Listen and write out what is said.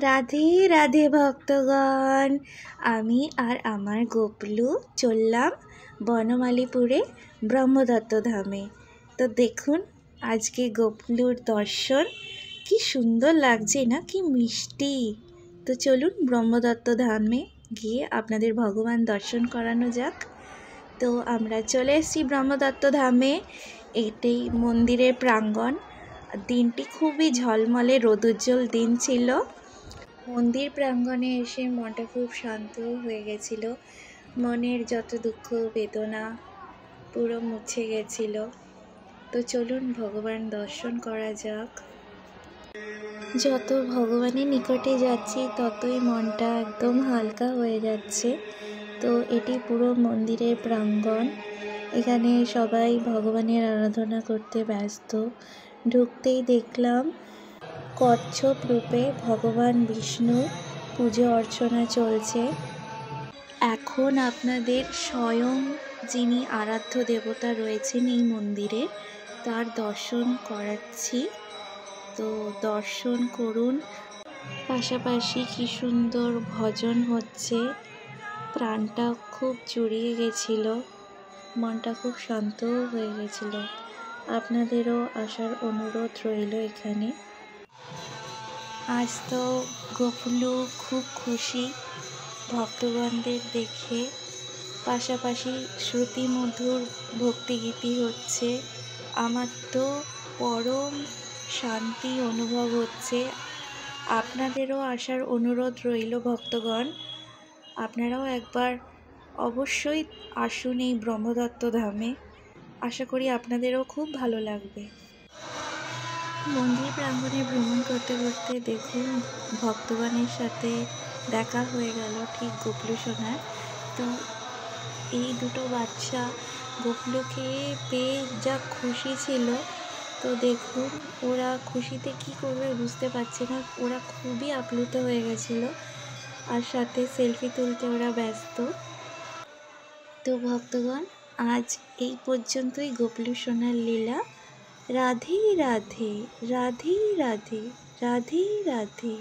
রাধে রাধে ভক্তগণ, আমি আর আমার গোপলু চললাম বনমালীপুরে ব্রহ্মদত্ত ধামে। তো দেখুন আজকে গোপলুর দর্শন কি সুন্দর লাগছে না, কি মিষ্টি। তো চলুন ব্রহ্মদত্ত ধামে গিয়ে আপনাদের ভগবান দর্শন করানো যাক। তো আমরা চলে এসেছি ব্রহ্মদত্ত ধামে। এটাই মন্দিরের প্রাঙ্গণ। দিনটি খুবই ঝলমলে রোদুজ্জ্বল দিন ছিল। মন্দির প্রাঙ্গণে এসে মনটা খুব শান্ত হয়ে গেছিল। মনের যত দুঃখ বেদনা পুরো মুছে গেছিল। তো চলুন ভগবান দর্শন করা যাক। যত ভগবানের নিকটে যাচ্ছি ততই মনটা একদম হালকা হয়ে যাচ্ছে। তো এটি পুরো মন্দিরের প্রাঙ্গণ। এখানে সবাই ভগবানের আরাধনা করতে ব্যস্ত। ঢুকতেই দেখলাম কচ্ছপ রূপে ভগবান বিষ্ণু পুজো অর্চনা চলছে। এখন আপনাদের স্বয়ং যিনি আরাধ্য দেবতা রয়েছেন এই মন্দিরে তার দর্শন করাচ্ছি। তো দর্শন করুন। পাশাপাশি কি সুন্দর ভজন হচ্ছে, প্রাণটা খুব জুড়িয়ে গেছিল, মনটা খুব শান্ত হয়ে গেছিল। আপনাদেরও আসার অনুরোধ রইল এখানে। আজ তো গোপলু খুব খুশি ভক্তগণদের দেখে। পাশাপাশি শ্রুতিমধুর ভক্তিগীতি হচ্ছে। আমার তো পরম শান্তি অনুভব হচ্ছে। আপনাদেরও আসার অনুরোধ রইল ভক্তগণ। আপনারাও একবার অবশ্যই আসুন এই ব্রহ্মদত্ত ধামে। আশা করি আপনাদেরও খুব ভালো লাগবে। মন্দির প্রাঙ্গণে ভ্রমণ করতে করতে দেখুন ভক্তগণের সাথে দেখা হয়ে গেল ঠিক গোপলু সোনার। তো এই দুটো বাচ্চা গোপলুকে পেয়ে যা খুশি ছিল, তো দেখুন ওরা খুশিতে কি করবে বুঝতে পারছে না। ওরা খুবই আপ্লুত হয়ে গেছিলো আর সাথে সেলফি তুলতে ওরা ব্যস্ত। তো ভক্তগণ, আজ এই পর্যন্তই গোপলু সোনার লীলা। রাধে রাধে, রাধে রাধে, রাধে রাধে।